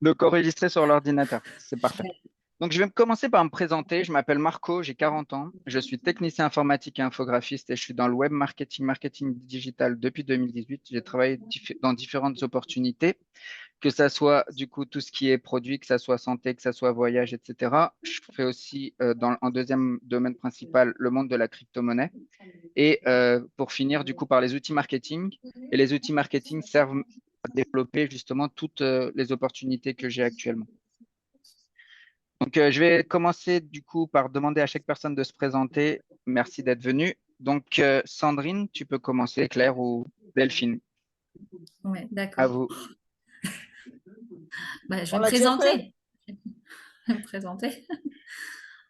Donc, enregistré sur l'ordinateur. C'est parfait. Donc, je vais commencer par me présenter. Je m'appelle Marco, j'ai 40 ans. Je suis technicien informatique et infographiste et je suis dans le web marketing, marketing digital depuis 2018. J'ai travaillé dans différentes opportunités, que ça soit du coup tout ce qui est produit, que ça soit santé, que ça soit voyage, etc. Je fais aussi en deuxième domaine principal le monde de la crypto-monnaie. Et pour finir, du coup, par les outils marketing. Et les outils marketing servent à développer justement toutes les opportunités que j'ai actuellement. Donc, je vais commencer du coup par demander à chaque personne de se présenter. Merci d'être venu. Donc, Sandrine, tu peux commencer, Claire ou Delphine. Ouais, À d'accord. vous. Bah, je On vais me l'a déjà fait. présenter. Je vais me présenter.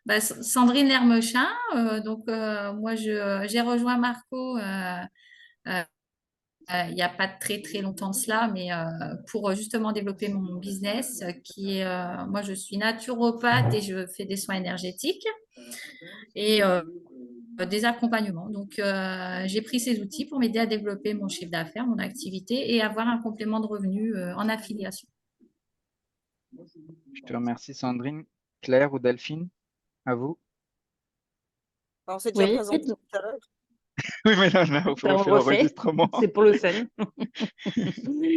Bah, Sandrine Lermechin. Moi, j'ai rejoint Marco euh, il n'y a pas très très longtemps de cela, mais pour justement développer mon business, moi, je suis naturopathe et je fais des soins énergétiques et des accompagnements. J'ai pris ces outils pour m'aider à développer mon chiffre d'affaires, mon activité et avoir un complément de revenus en affiliation. Je te remercie, Sandrine. Claire ou Delphine, à vous. On s'est déjà Oui, présenté tout à l'heure. Oui, mais là, on ben, on refait refait. l'enregistrement. C'est pour le fun.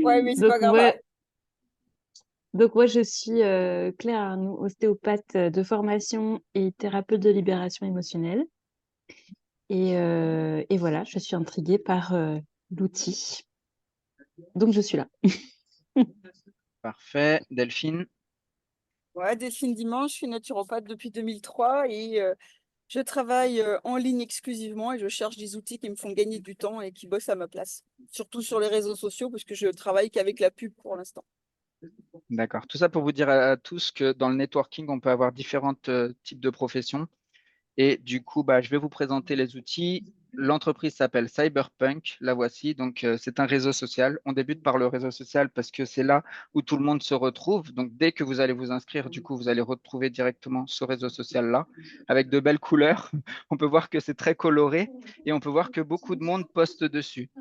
Ouais, mais c'est Donc, pas grave. moi, donc, moi, je suis Claire Arnoux, ostéopathe de formation et thérapeute de libération émotionnelle. Et voilà, je suis intriguée par l'outil. Donc, je suis là. Parfait. Delphine. Ouais, Delphine Dimanche, je suis naturopathe depuis 2003 et je travaille en ligne exclusivement et je cherche des outils qui me font gagner du temps et qui bossent à ma place. Surtout sur les réseaux sociaux parce que je travaille qu'avec la pub pour l'instant. D'accord. Tout ça pour vous dire à tous que dans le networking, on peut avoir différents types de professions. Et du coup, bah, je vais vous présenter les outils. L'entreprise s'appelle Cyberpunk. La voici. Donc, c'est un réseau social. On débute par le réseau social parce que c'est là où tout le monde se retrouve. Donc, dès que vous allez vous inscrire, du coup, vous allez retrouver directement ce réseau social-là avec de belles couleurs. On peut voir que c'est très coloré et on peut voir que beaucoup de monde poste dessus.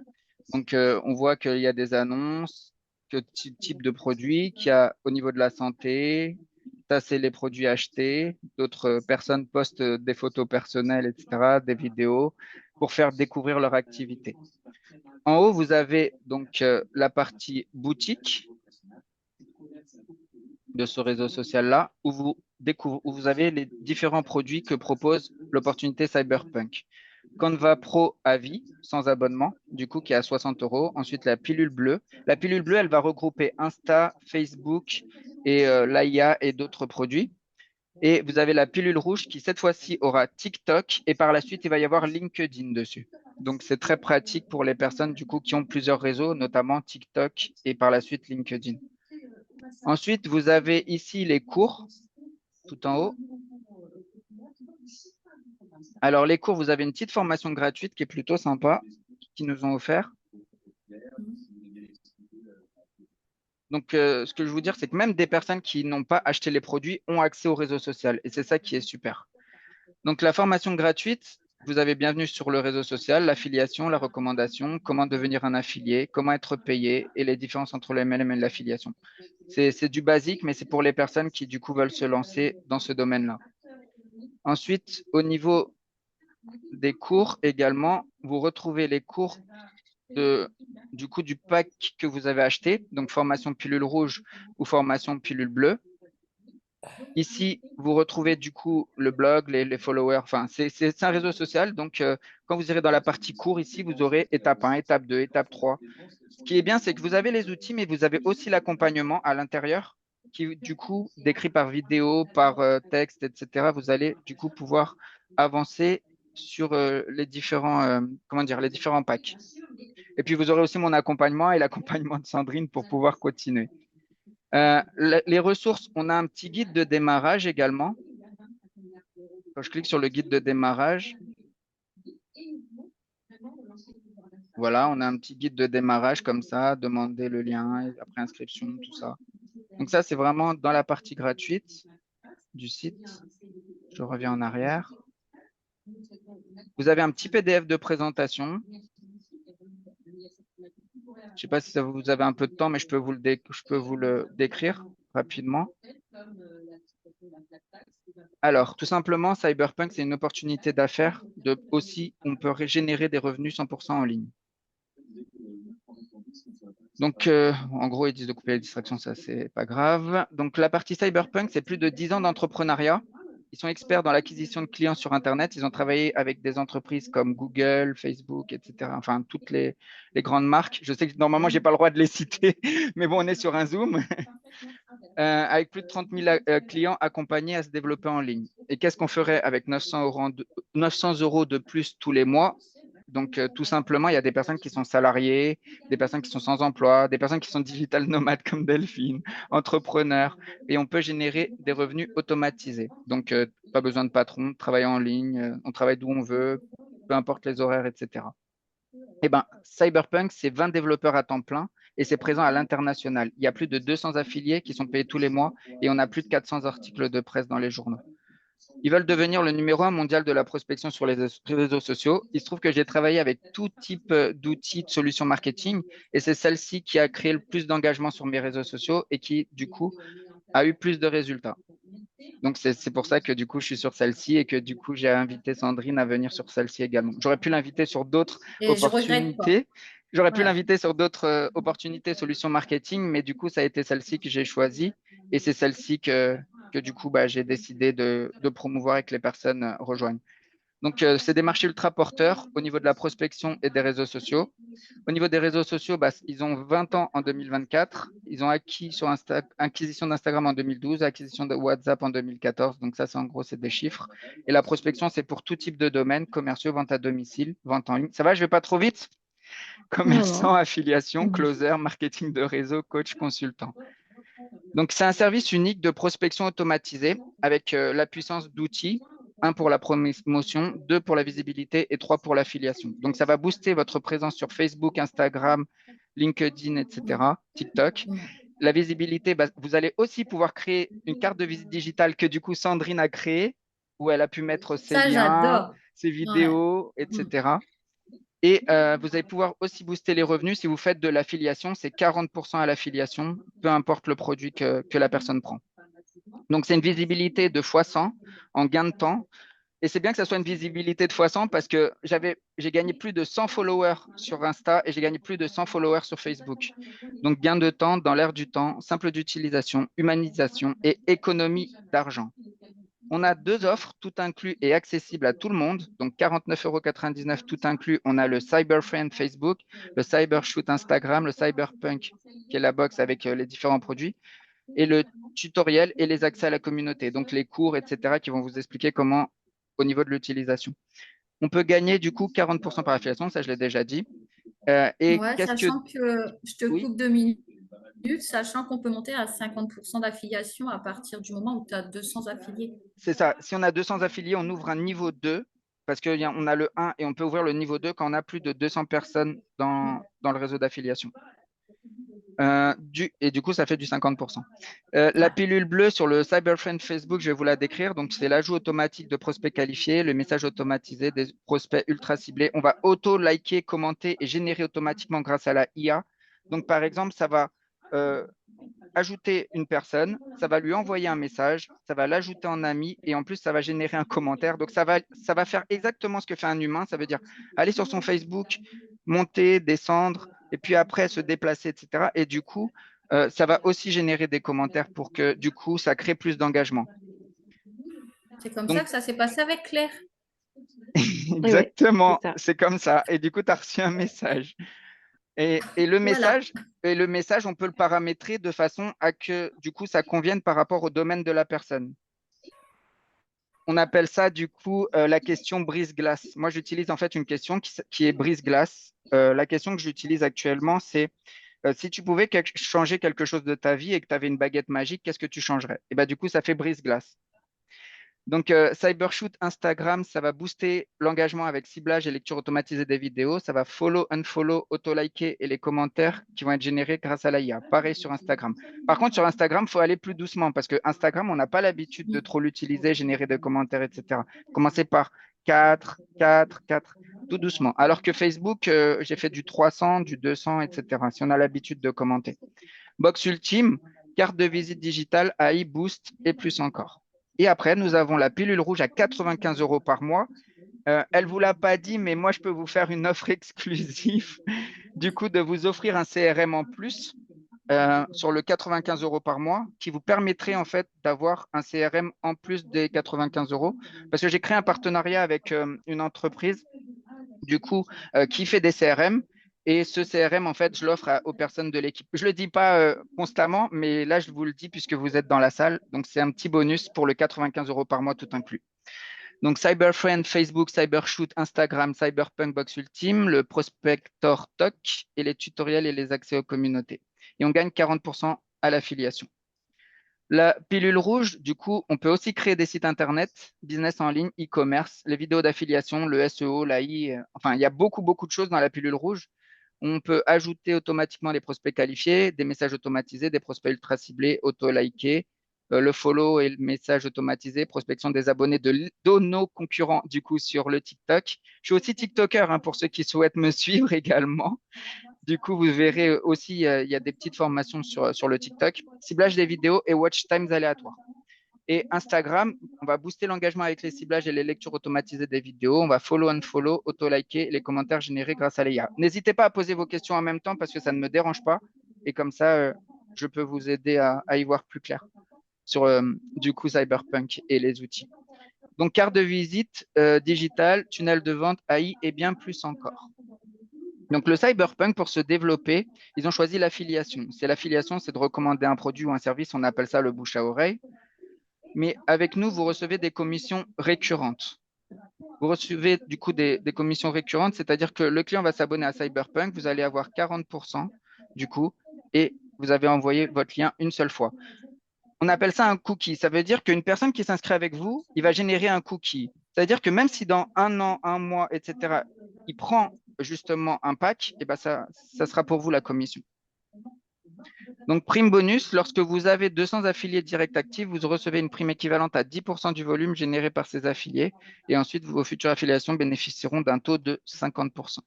Donc, on voit qu'il y a des annonces, que type de produits, qu'il y a au niveau de la santé. Ça, c'est les produits achetés. D'autres personnes postent des photos personnelles, etc., des vidéos pour faire découvrir leur activité. En haut, vous avez donc la partie boutique de ce réseau social-là où vous où vous avez les différents produits que propose l'opportunité Cyberpunk. Canva Pro à vie, sans abonnement, du coup, qui est à 60 euros. Ensuite, la pilule bleue. La pilule bleue, elle va regrouper Insta, Facebook et l'AIA et d'autres produits. Et vous avez la pilule rouge qui, cette fois-ci, aura TikTok et par la suite, il va y avoir LinkedIn dessus. Donc, c'est très pratique pour les personnes, du coup, qui ont plusieurs réseaux, notamment TikTok et par la suite LinkedIn. Ensuite, vous avez ici les cours, tout en haut. Alors, les cours, vous avez une petite formation gratuite qui est plutôt sympa, qu'ils nous ont offert. Donc, ce que je veux vous dire, c'est que même des personnes qui n'ont pas acheté les produits ont accès au réseau social. Et c'est ça qui est super. Donc, la formation gratuite, vous avez bienvenue sur le réseau social, l'affiliation, la recommandation, comment devenir un affilié, comment être payé et les différences entre le MLM et l'affiliation. C'est du basique, mais c'est pour les personnes qui, du coup, veulent se lancer dans ce domaine-là. Ensuite, au niveau des cours également, vous retrouvez les cours du coup du pack que vous avez acheté, donc formation pilule rouge ou formation pilule bleue. Ici, vous retrouvez du coup le blog, les followers, enfin, c'est un réseau social. Donc, quand vous irez dans la partie cours, ici, vous aurez étape 1, étape 2, étape 3. Ce qui est bien, c'est que vous avez les outils, mais vous avez aussi l'accompagnement à l'intérieur qui, du coup, décrit par vidéo, par texte, etc. Vous allez, du coup, pouvoir avancer sur les différents, comment dire, les différents packs. Et puis, vous aurez aussi mon accompagnement et l'accompagnement de Sandrine pour pouvoir continuer. Les ressources, on a un petit guide de démarrage également. Quand je clique sur le guide de démarrage, voilà, on a un petit guide de démarrage comme ça, demander le lien, et après inscription, tout ça. Donc ça, c'est vraiment dans la partie gratuite du site. Je reviens en arrière. Vous avez un petit PDF de présentation. Je ne sais pas si vous avez un peu de temps, mais je peux vous le décrire. rapidement. Alors, tout simplement, Cyberpunk, c'est une opportunité d'affaires. Aussi, on peut générer des revenus 100% en ligne. Donc, en gros, ils disent de couper les distractions, ça, c'est pas grave. Donc, la partie Cyberpunk, c'est plus de 10 ans d'entrepreneuriat. Ils sont experts dans l'acquisition de clients sur Internet. Ils ont travaillé avec des entreprises comme Google, Facebook, etc. Enfin, toutes les grandes marques. Je sais que normalement, je n'ai pas le droit de les citer, mais bon, on est sur un Zoom. Avec plus de 30 000 clients accompagnés à se développer en ligne. Et qu'est-ce qu'on ferait avec 900 euros de plus tous les mois? Donc, tout simplement, il y a des personnes qui sont salariées, des personnes qui sont sans emploi, des personnes qui sont digital nomades comme Delphine, entrepreneurs, et on peut générer des revenus automatisés. Donc, pas besoin de patron, travailler en ligne, on travaille d'où on veut, peu importe les horaires, etc. Eh ben, Cyberpunk, c'est 20 développeurs à temps plein et c'est présent à l'international. Il y a plus de 200 affiliés qui sont payés tous les mois et on a plus de 400 articles de presse dans les journaux. Ils veulent devenir le numéro 1 mondial de la prospection sur les réseaux sociaux. Il se trouve que j'ai travaillé avec tout type d'outils de solutions marketing et c'est celle-ci qui a créé le plus d'engagement sur mes réseaux sociaux et qui, du coup, a eu plus de résultats. Donc, c'est pour ça que du coup, je suis sur celle-ci et que du coup, j'ai invité Sandrine à venir sur celle-ci également. J'aurais pu l'inviter sur d'autres Et je regrette pas. opportunités. J'aurais pu Ouais. l'inviter sur d'autres opportunités, solutions marketing, mais du coup, ça a été celle-ci que j'ai choisie et c'est celle-ci que du coup, bah, j'ai décidé de promouvoir et que les personnes rejoignent. Donc, c'est des marchés ultra porteurs au niveau de la prospection et des réseaux sociaux. Au niveau des réseaux sociaux, bah, ils ont 20 ans en 2024. Ils ont acquis sur acquisition d'Instagram en 2012, acquisition de WhatsApp en 2014. Donc ça, c'est en gros, c'est des chiffres. Et la prospection, c'est pour tout type de domaine, commerciaux, vente à domicile, vente en ligne. Ça va, je ne vais pas trop vite? Commerçant, affiliation, closer, marketing de réseau, coach, consultant. Donc, c'est un service unique de prospection automatisée avec la puissance d'outils. 1 pour la promotion, 2 pour la visibilité et 3 pour l'affiliation. Donc, ça va booster votre présence sur Facebook, Instagram, LinkedIn, etc., TikTok. La visibilité, bah, vous allez aussi pouvoir créer une carte de visite digitale que du coup Sandrine a créée, où elle a pu mettre ses Ça, liens, j'adore. ses Ouais. vidéos, etc. Et vous allez pouvoir aussi booster les revenus si vous faites de l'affiliation. C'est 40% à l'affiliation, peu importe le produit que la personne prend. Donc, c'est une visibilité de x100 en gain de temps. Et c'est bien que ça soit une visibilité de x100 parce que j'ai gagné plus de 100 followers sur Insta et j'ai gagné plus de 100 followers sur Facebook. Donc, gain de temps dans l'air du temps, simple d'utilisation, humanisation et économie d'argent. On a 2 offres, tout inclus et accessible à tout le monde. Donc, 49,99 € tout inclus. On a le Cyberfriend Facebook, le Cybershoot Instagram, le Cyberpunk, qui est la box avec les différents produits, et le tutoriel et les accès à la communauté, donc les cours, etc., qui vont vous expliquer comment au niveau de l'utilisation. On peut gagner du coup 40% par affiliation, ça je l'ai déjà dit. Et Ouais, qu'est-ce que... sachant que je te Oui, coupe 2 minutes, sachant qu'on peut monter à 50% d'affiliation à partir du moment où tu as 200 affiliés. c'est ça. Si on a 200 affiliés, on ouvre un niveau 2 parce qu'on a le 1 et on peut ouvrir le niveau 2 quand on a plus de 200 personnes dans le réseau d'affiliation. Et du coup, ça fait du 50%. La pilule bleue sur le Cyberfriend Facebook, je vais vous la décrire. Donc, c'est l'ajout automatique de prospects qualifiés, le message automatisé des prospects ultra ciblés. On va auto-liker, commenter et générer automatiquement grâce à la IA. Donc, par exemple, ça va ajouter une personne, ça va lui envoyer un message, ça va l'ajouter en ami et en plus, ça va générer un commentaire. Donc, ça va faire exactement ce que fait un humain. Ça veut dire aller sur son Facebook, monter, descendre et puis après se déplacer, etc. Et du coup, ça va aussi générer des commentaires pour que du coup, ça crée plus d'engagement. C'est comme ça Donc, que ça s'est passé avec Claire. Et ouais, c'est exactement, ça. c'est comme ça. Et du coup, tu as reçu un message. Et le Voilà. message, on peut le paramétrer de façon à que du coup, ça convienne par rapport au domaine de la personne. On appelle ça du coup la question brise-glace. Moi, j'utilise en fait une question qui est brise-glace. La question que j'utilise actuellement, c'est si tu pouvais changer quelque chose de ta vie et que tu avais une baguette magique, qu'est-ce que tu changerais? Et bah, du coup, ça fait brise-glace. Donc, Cybershoot Instagram, ça va booster l'engagement avec ciblage et lecture automatisée des vidéos. Ça va follow, unfollow, auto-liker et les commentaires qui vont être générés grâce à l'IA. Pareil sur Instagram. Par contre, sur Instagram, il faut aller plus doucement parce que Instagram, on n'a pas l'habitude de trop l'utiliser, générer des commentaires, etc. Commencez par 4, 4, 4, tout doucement. Alors que Facebook, j'ai fait du 300, du 200, etc. Si on a l'habitude de commenter. Box Ultime, carte de visite digitale, AI, Boost et plus encore. Et après, nous avons la pilule rouge à 95 € par mois. Elle ne vous l'a pas dit, mais moi, je peux vous faire une offre exclusive, du coup, de vous offrir un CRM en plus sur le 95 € par mois, qui vous permettrait en fait d'avoir un CRM en plus des 95 €. Parce que j'ai créé un partenariat avec une entreprise, du coup, qui fait des CRM. Et ce CRM, en fait, je l'offre aux personnes de l'équipe. Je ne le dis pas constamment, mais là, je vous le dis puisque vous êtes dans la salle. Donc, c'est un petit bonus pour le 95 € par mois, tout inclus. Donc, Cyberfriend, Facebook, Cybershoot, Instagram, Cyberpunk, Box Ultime, le Prospector Talk et les tutoriels et les accès aux communautés. Et on gagne 40% à l'affiliation. La pilule rouge, du coup, on peut aussi créer des sites internet, business en ligne, e-commerce, les vidéos d'affiliation, le SEO, l'AI. Enfin, il y a beaucoup, beaucoup de choses dans la pilule rouge. On peut ajouter automatiquement des prospects qualifiés, des messages automatisés, des prospects ultra ciblés, auto-likés, le follow et le message automatisé, prospection des abonnés de nos concurrents, du coup, sur le TikTok. Je suis aussi TikToker pour ceux qui souhaitent me suivre également. Du coup, vous verrez aussi, il y a des petites formations sur le TikTok. Ciblage des vidéos et watch times aléatoires. Et Instagram, on va booster l'engagement avec les ciblages et les lectures automatisées des vidéos. On va follow and follow, auto-liker les commentaires générés grâce à l'IA. N'hésitez pas à poser vos questions en même temps parce que ça ne me dérange pas. Et comme ça, je peux vous aider à y voir plus clair sur du coup Cyberpunk et les outils. Donc, carte de visite digitale, tunnel de vente, AI et bien plus encore. Donc, le Cyberpunk, pour se développer, ils ont choisi l'affiliation. L'affiliation, c'est de recommander un produit ou un service, on appelle ça le bouche à oreille. Mais avec nous, vous recevez des commissions récurrentes. Vous recevez du coup des commissions récurrentes, c'est-à-dire que le client va s'abonner à Cyberpunk, vous allez avoir 40% du coup, et vous avez envoyé votre lien une seule fois. On appelle ça un cookie. Ça veut dire qu'une personne qui s'inscrit avec vous, il va générer un cookie. C'est-à-dire que même si dans un an, un mois, etc., il prend justement un pack, et ben ça sera pour vous la commission. Donc, prime bonus, lorsque vous avez 200 affiliés directs actifs, vous recevez une prime équivalente à 10% du volume généré par ces affiliés. Et ensuite, vos futures affiliations bénéficieront d'un taux de 50%.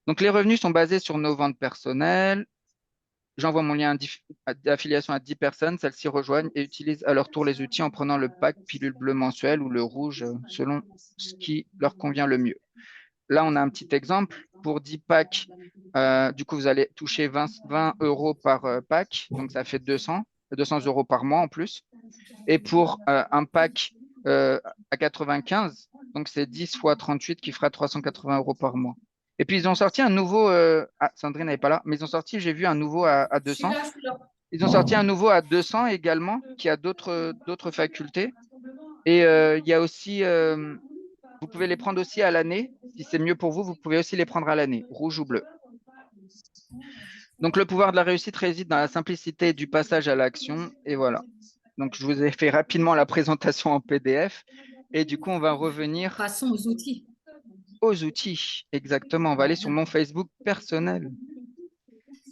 Donc, les revenus sont basés sur nos ventes personnelles. J'envoie mon lien d'affiliation à 10 personnes. Celles-ci rejoignent et utilisent à leur tour les outils en prenant le pack pilule bleue mensuel ou le rouge selon ce qui leur convient le mieux. Là, on a un petit exemple. Pour 10 packs, du coup, vous allez toucher 20 € par pack. Donc, ça fait 200 € par mois en plus. Et pour un pack à 95, donc c'est 10 fois 38 qui fera 380 € par mois. Et puis, ils ont sorti un nouveau. Sandrine n'est pas là, mais ils ont sorti, j'ai vu un nouveau à 200. Ils ont sorti un nouveau à 200 également, qui a d'autres facultés. Et il y a aussi. Vous pouvez les prendre aussi à l'année. Si c'est mieux pour vous, vous pouvez aussi les prendre à l'année, rouge ou bleu. Donc, le pouvoir de la réussite réside dans la simplicité du passage à l'action. Et voilà. Donc, je vous ai fait rapidement la présentation en PDF. Et du coup, on va revenir Passons aux outils. aux outils. Exactement. On va aller sur mon Facebook personnel.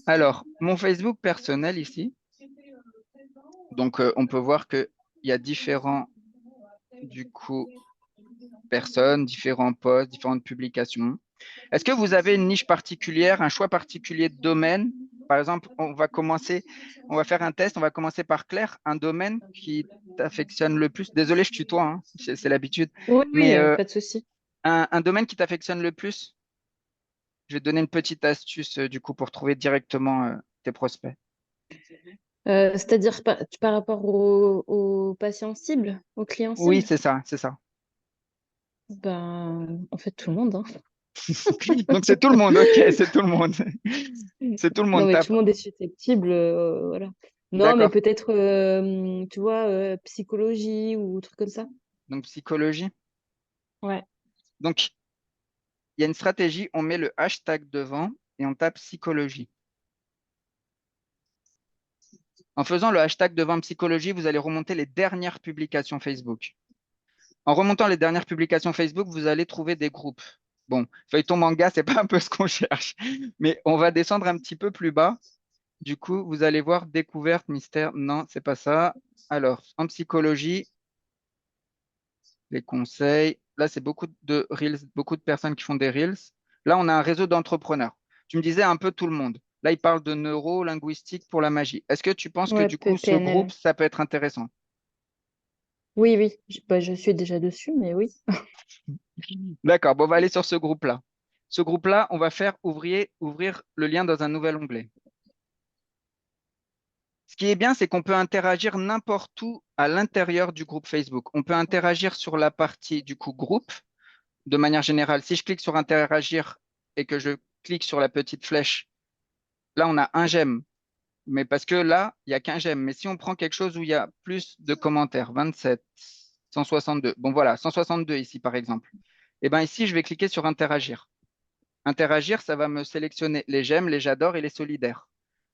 Alors, mon Facebook personnel ici. Donc, on peut voir qu'il y a différents, du coup, personnes, différents posts, différentes publications. Est-ce que vous avez une niche particulière, un choix particulier de domaine? Par exemple, on va faire un test, on va commencer par Claire, un domaine qui t'affectionne le plus. Désolé, je tutoie, hein, c'est l'habitude. Oui, Mais pas de souci. un domaine qui t'affectionne le plus? Je vais te donner une petite astuce du coup pour trouver directement tes prospects. C'est-à-dire par rapport aux patients cibles, aux clients Oui, cibles? c'est ça, c'est ça. Ben, en fait, tout le monde, hein. Donc c'est tout le monde, ok, c'est tout le monde. C'est tout le Non, monde mais tape. tout le monde est susceptible, voilà. Non, mais D'accord. peut-être, tu vois, psychologie ou trucs comme ça. Donc psychologie. Ouais. Donc il y a une stratégie, on met le hashtag devant et on tape psychologie. En faisant le hashtag devant psychologie, vous allez remonter les dernières publications Facebook. En remontant les dernières publications Facebook, vous allez trouver des groupes. Bon, feuilleton manga, c'est pas un peu ce qu'on cherche, mais on va descendre un petit peu plus bas. Du coup, vous allez voir découverte, mystère. Non, c'est pas ça. Alors, en psychologie, les conseils. Là, c'est beaucoup de reels, beaucoup de personnes qui font des reels. Là, on a un réseau d'entrepreneurs. Tu me disais un peu tout le monde. Là, il parle de neuro-linguistique pour la magie. Est-ce que tu penses que Ouais, du coup, ce groupe, PNL. ça peut être intéressant? Oui, oui. Bah, je suis déjà dessus, mais oui. D'accord, bon, on va aller sur ce groupe-là. Ce groupe-là, on va faire ouvrir le lien dans un nouvel onglet. Ce qui est bien, c'est qu'on peut interagir n'importe où à l'intérieur du groupe Facebook. On peut interagir sur la partie du coup groupe de manière générale. Si je clique sur interagir et que je clique sur la petite flèche, là, on a un j'aime. Mais parce que là, il n'y a qu'un j'aime. Mais si on prend quelque chose où il y a plus de commentaires, 27, 162, bon voilà, 162 ici par exemple. Et bien ici, je vais cliquer sur interagir. Interagir, ça va me sélectionner les j'aime, les j'adore et les solidaires.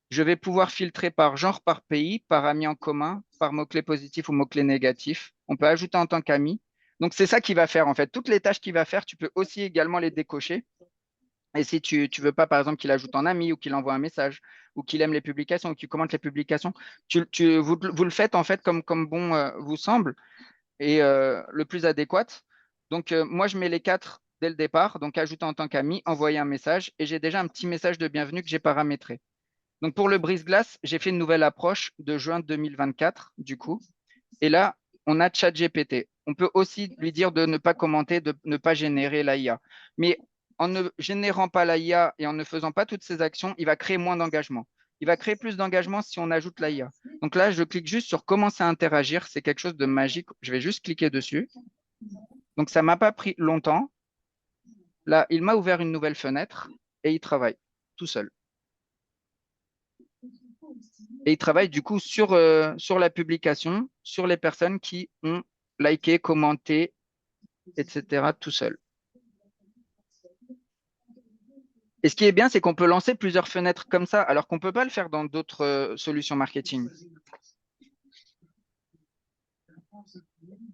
Je vais pouvoir filtrer par genre, par pays, par ami en commun, par mot-clé positif ou mot-clé négatif. On peut ajouter en tant qu'ami. Donc, c'est ça qu'il va faire en fait. Toutes les tâches qu'il va faire, tu peux aussi également les décocher. Et si tu ne veux pas, par exemple, qu'il ajoute en ami ou qu'il envoie un message ou qu'il aime les publications ou qu'il commente les publications, vous le faites en fait comme bon vous semble et le plus adéquat. Donc, moi, je mets les quatre dès le départ. Donc, ajouter en tant qu'ami, envoyer un message et j'ai déjà un petit message de bienvenue que j'ai paramétré. Donc, pour le brise-glace, j'ai fait une nouvelle approche de juin 2024, du coup. Et là, on a ChatGPT. On peut aussi lui dire de ne pas commenter, de ne pas générer l'IA. Mais en ne générant pas l'IA et en ne faisant pas toutes ces actions, il va créer moins d'engagement. Il va créer plus d'engagement si on ajoute l'IA. Donc là, je clique juste sur commencer à interagir. C'est quelque chose de magique. Je vais juste cliquer dessus. Donc, ça ne m'a pas pris longtemps. Là, il m'a ouvert une nouvelle fenêtre et il travaille tout seul. Et il travaille du coup sur la publication, sur les personnes qui ont liké, commenté, etc. tout seul. Et ce qui est bien, c'est qu'on peut lancer plusieurs fenêtres comme ça, alors qu'on ne peut pas le faire dans d'autres solutions marketing.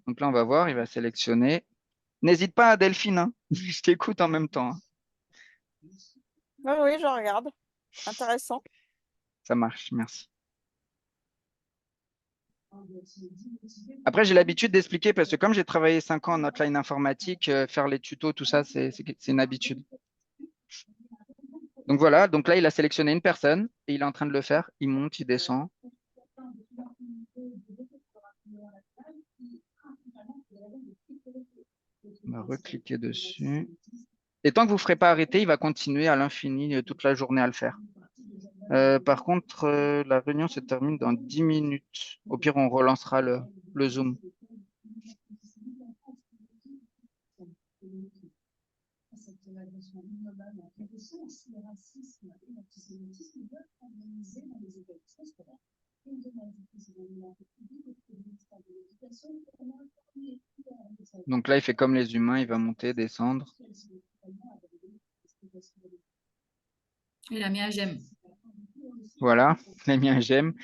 Donc là, on va voir, il va sélectionner. N'hésite pas, Delphine, hein. Je t'écoute en même temps, hein. Oui, oui, je regarde. Intéressant. Ça marche, merci. Après, j'ai l'habitude d'expliquer parce que comme j'ai travaillé 5 ans en hotline informatique, faire les tutos, tout ça, c'est une habitude. Donc voilà, donc là, il a sélectionné une personne et il est en train de le faire. Il monte, il descend. On va recliquer dessus. Et tant que vous ne ferez pas arrêter, il va continuer à l'infini toute la journée à le faire. Par contre, la réunion se termine dans 10 minutes. Au pire, on relancera le Zoom. Donc là, il fait comme les humains, il va monter, descendre. Il a mis un j'aime. Voilà, il a mis un j'aime.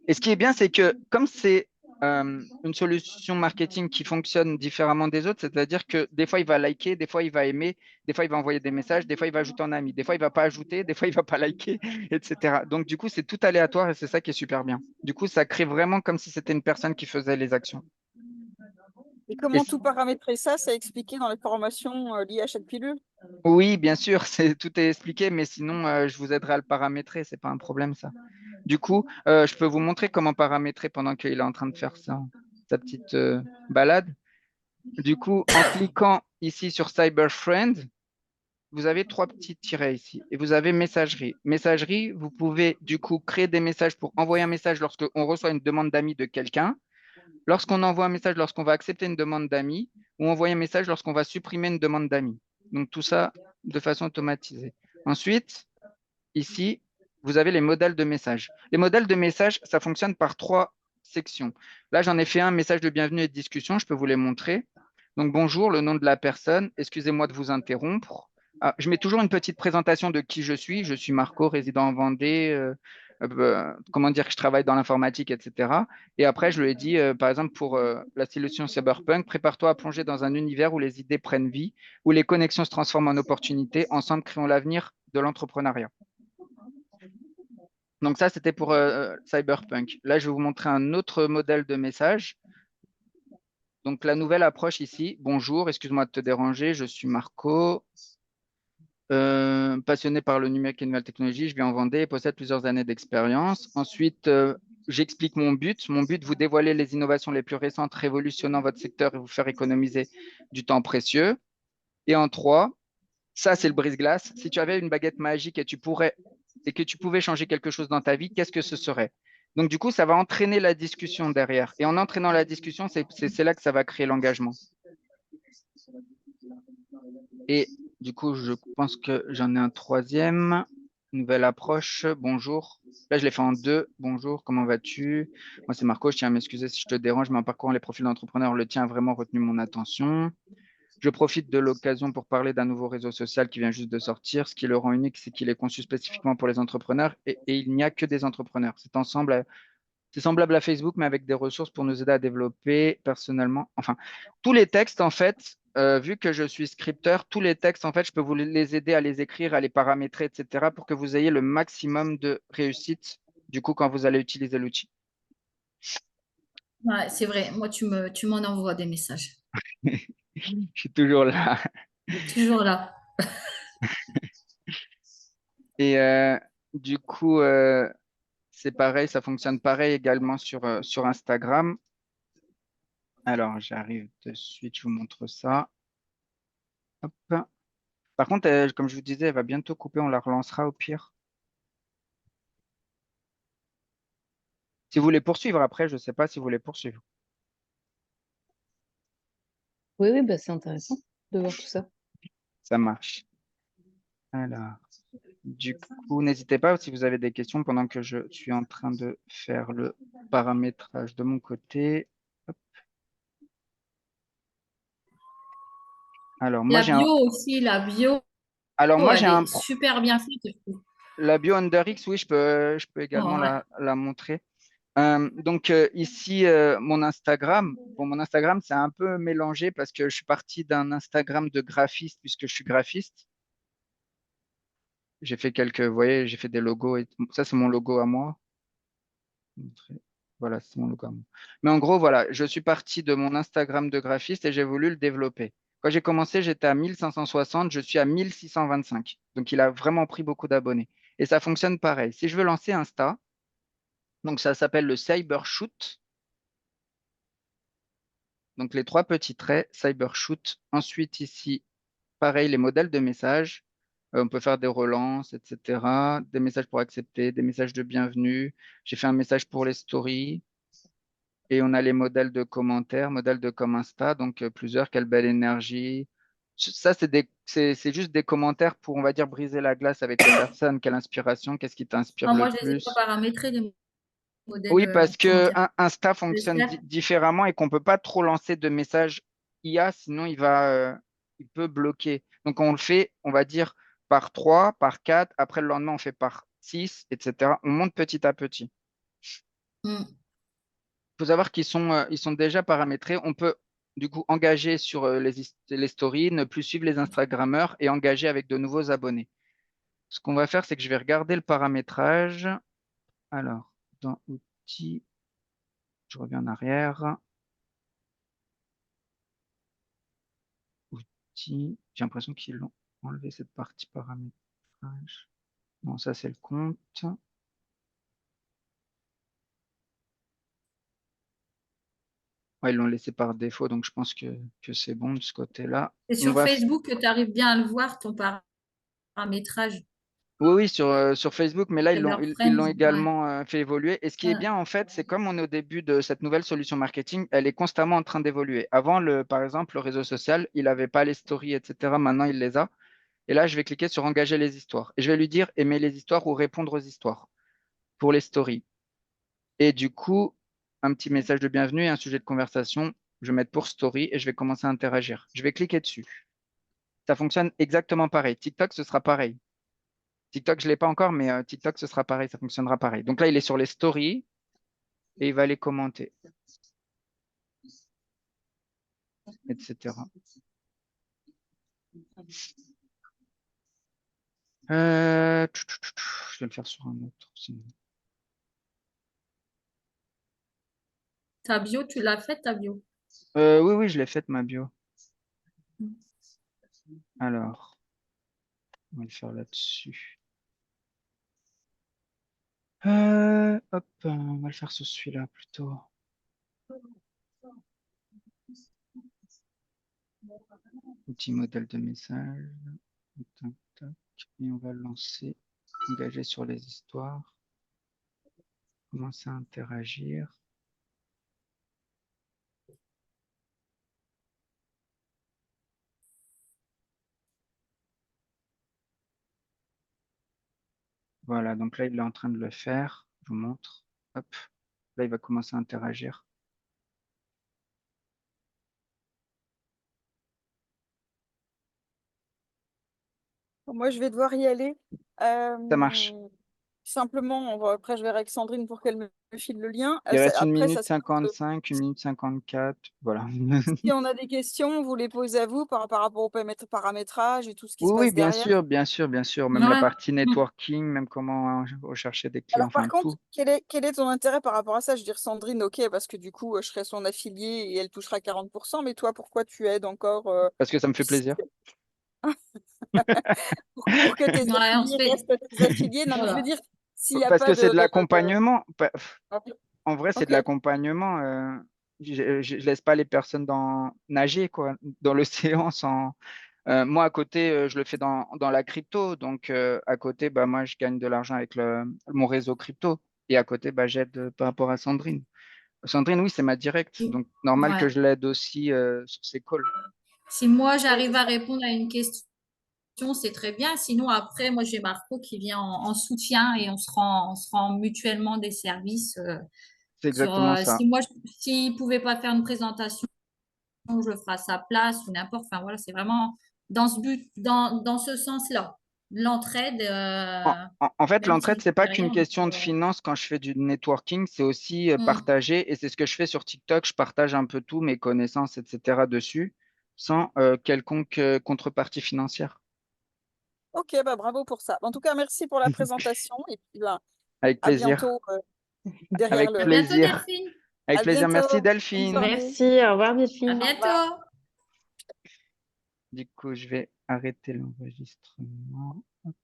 Et ce qui est bien, c'est que comme c'est une solution marketing qui fonctionne différemment des autres, c'est-à-dire que des fois, il va liker, des fois, il va aimer, des fois, il va envoyer des messages, des fois, il va ajouter en ami, des fois, il ne va pas ajouter, des fois, il ne va pas liker, etc. Donc, du coup, c'est tout aléatoire et c'est ça qui est super bien. Du coup, ça crée vraiment comme si c'était une personne qui faisait les actions. Et Et comment tout paramétrer ça, c'est expliqué dans les formations liées à chaque pilule? oui, bien sûr, tout est expliqué, mais sinon, je vous aiderai à le paramétrer, c'est pas un problème, ça. Du coup, je peux vous montrer comment paramétrer pendant qu'il est en train de faire sa petite balade. Du coup, en cliquant ici sur Cyber Friend, vous avez 3 petits tirets ici et vous avez messagerie. Messagerie, vous pouvez du coup créer des messages pour envoyer un message lorsqu'on reçoit une demande d'amis de quelqu'un, lorsqu'on envoie un message lorsqu'on va accepter une demande d'amis ou envoyer un message lorsqu'on va supprimer une demande d'amis. Donc tout ça de façon automatisée. Ensuite, ici, vous avez les modèles de messages. Les modèles de messages, ça fonctionne par 3 sections. Là, j'en ai fait un message de bienvenue et de discussion, je peux vous les montrer. Donc bonjour, le nom de la personne, excusez-moi de vous interrompre. Ah, je mets toujours une petite présentation de qui je suis. Je suis Marco, résident en Vendée. Comment dire que je travaille dans l'informatique, etc. Et après, je lui ai dit, par exemple, pour la solution Cyberpunk, prépare-toi à plonger dans un univers où les idées prennent vie, où les connexions se transforment en opportunités. Ensemble, créons l'avenir de l'entrepreneuriat. Donc ça, c'était pour Cyberpunk. Là, je vais vous montrer un autre modèle de message. Donc la nouvelle approche ici. Bonjour, excuse-moi de te déranger, je suis Marco. Passionné par le numérique et les nouvelles technologies, je viens en Vendée et possède plusieurs années d'expérience. Ensuite, j'explique mon but. Mon but, vous dévoiler les innovations les plus récentes révolutionnant votre secteur et vous faire économiser du temps précieux. Et en 3, ça, c'est le brise-glace. Si tu avais une baguette magique et que tu pouvais changer quelque chose dans ta vie, qu'est-ce que ce serait? Donc, du coup, ça va entraîner la discussion derrière. Et en entraînant la discussion, c'est là que ça va créer l'engagement. Et du coup, je pense que j'en ai un troisième. Nouvelle approche. Bonjour. Là, je l'ai fait en 2. Bonjour, comment vas-tu? Moi, c'est Marco. Je tiens à m'excuser si je te dérange, mais en parcourant les profils d'entrepreneurs, le tien a vraiment retenu mon attention. Je profite de l'occasion pour parler d'un nouveau réseau social qui vient juste de sortir. Ce qui le rend unique, c'est qu'il est conçu spécifiquement pour les entrepreneurs et il n'y a que des entrepreneurs. C'est semblable à Facebook, mais avec des ressources pour nous aider à développer personnellement. Enfin, tous les textes, en fait, vu que je suis scripteur, tous les textes, en fait, je peux vous les aider à les écrire, à les paramétrer, etc., pour que vous ayez le maximum de réussite, du coup, quand vous allez utiliser l'outil. Ouais, c'est vrai. Moi, tu m'en envoies des messages. Je suis toujours là. Toujours là. Et du coup, c'est pareil, ça fonctionne pareil également sur Instagram. Alors, j'arrive de suite, je vous montre ça. Hop. Par contre, comme je vous disais, elle va bientôt couper, on la relancera au pire. Si vous voulez poursuivre après, je ne sais pas si vous voulez poursuivre. Oui, oui, bah, c'est intéressant de voir tout ça. Ça marche. Alors, du coup, n'hésitez pas si vous avez des questions pendant que je suis en train de faire le paramétrage de mon côté. Hop. Alors, moi, La j'ai un, bio aussi, la bio, alors, moi, j'ai elle un, est super bien faite, je trouve. la bio UnderX, oui, je peux également Ouais. la montrer. Donc, ici, mon Instagram. Bon, mon Instagram, c'est un peu mélangé parce que je suis parti d'un Instagram de graphiste puisque je suis graphiste. J'ai fait vous voyez, j'ai fait des logos et ça, c'est mon logo à moi. Voilà, c'est mon logo à moi. Mais en gros, voilà, je suis parti de mon Instagram de graphiste et j'ai voulu le développer. Quand j'ai commencé, j'étais à 1560, je suis à 1625. Donc, il a vraiment pris beaucoup d'abonnés. Et ça fonctionne pareil. Si je veux lancer Insta, donc ça s'appelle le Cybershoot. Donc, les 3 petits traits, Cybershoot. Ensuite, ici, pareil, les modèles de messages. On peut faire des relances, etc. Des messages pour accepter, des messages de bienvenue. J'ai fait un message pour les stories. Et on a les modèles de commentaires, modèles de comme Insta, donc plusieurs, quelle belle énergie. Ça, c'est juste des commentaires pour, on va dire, briser la glace avec les personnes. Quelle inspiration, qu'est-ce qui t'inspire Non, le moi, je ne les ai pas plus? paramétrés, les modèles Oui, parce que commentaires. Insta Le fonctionne Snap, différemment et qu'on ne peut pas trop lancer de messages IA, sinon il peut bloquer. Donc on le fait, on va dire, par 3, par 4. Après le lendemain, on fait par 6, etc. On monte petit à petit. hmm. Il faut savoir ils sont déjà paramétrés. On peut du coup engager sur les stories, ne plus suivre les Instagrammeurs et engager avec de nouveaux abonnés. Ce qu'on va faire, c'est que je vais regarder le paramétrage. Alors, dans outils, je reviens en arrière. Outils, j'ai l'impression qu'ils l'ont enlevé cette partie paramétrage. Non, ça c'est le compte. Ouais, ils l'ont laissé par défaut, donc je pense que c'est bon de ce côté-là. Et On sur va Facebook, tu arrives bien à le voir, ton paramétrage. Oui, oui, sur Facebook, mais là, Ever ils Friends, l'ont ouais. également fait évoluer. Et ce qui est Ouais. bien, en fait, c'est comme on est au début de cette nouvelle solution marketing, elle est constamment en train d'évoluer. Avant, par exemple, le réseau social, il n'avait pas les stories, etc. Maintenant, il les a. Et là, je vais cliquer sur engager les histoires. Et je vais lui dire aimer les histoires ou répondre aux histoires pour les stories. Et du coup, un petit message de bienvenue et un sujet de conversation. Je vais mettre pour story et je vais commencer à interagir. Je vais cliquer dessus. Ça fonctionne exactement pareil. TikTok, ce sera pareil. TikTok, je ne l'ai pas encore, mais TikTok, ce sera pareil, ça fonctionnera pareil. Donc là, il est sur les stories et il va les commenter, etc. Je vais le faire sur un autre. Sinon. Ta bio, tu l'as faite, ta bio? Oui, oui, je l'ai faite, ma bio. Alors, On va le faire là-dessus. Hop, on va le faire sur celui-là plutôt. Outil modèle de message. Tac, tac. Et on va lancer, engager sur les histoires. Commencer à interagir. Voilà, donc là, il est en train de le faire. Je vous montre. Hop. Là, il va commencer à interagir. Moi, je vais devoir y aller. Ça marche. Simplement, après, je verrai avec Sandrine pour qu'elle me file le lien. Il reste 1 Après, ça minute se peut que 55, 1 minute 54. Voilà. si on a des questions, vous les posez à vous par rapport au paramétrage et tout ce qui se Oui, oui, passe derrière. bien sûr, bien sûr. Même la Ouais. partie networking, même comment rechercher des clients, Alors, par enfin contre, tout. quel est ton intérêt par rapport à ça? Je veux dire, Sandrine, ok, parce que du coup, je serai son affilié et elle touchera 40%, mais toi, pourquoi tu aides encore Parce que ça me fait plaisir. pour que tes Ouais, on se affiliés fait. restent tes affiliés? Non, mais je veux Voilà. dire, s'il n'y a Parce pas que c'est de... de l'accompagnement. Ok, En vrai, c'est de ok. l'accompagnement. Je laisse pas les personnes nager quoi, dans l'océan sans. Moi, à côté, je le fais dans la crypto. Donc, à côté, bah, moi, je gagne de l'argent avec mon réseau crypto. Et à côté, bah, j'aide par rapport à Sandrine. Sandrine, oui, c'est ma directe. Donc, normal que Ouais. je l'aide aussi sur ses calls. Si moi, j'arrive à répondre à une question, c'est très bien. Sinon, après, moi, j'ai Marco qui vient en soutien et on se rend mutuellement des services. C'est exactement ça. Si moi, s'il ne pouvait pas faire une présentation, je le ferai à sa place ou n'importe. Enfin, voilà, c'est vraiment dans ce but, dans ce sens-là. L'entraide, En fait, même l'entraide, si c'est pas qu'une rien. question de finance quand je fais du networking, c'est aussi Hmm. partager. Et c'est ce que je fais sur TikTok. Je partage un peu tout, mes connaissances, etc. dessus, sans quelconque contrepartie financière. Ok, bah bravo pour ça. En tout cas, merci pour la présentation et puis bah, Avec à plaisir. bientôt derrière Avec À le. bientôt, plaisir. Delphine. Avec À plaisir. bientôt. Merci, Bonne Delphine. journée. Merci, au revoir À Delphine. Au revoir. bientôt. Du coup, je vais arrêter l'enregistrement. Hop.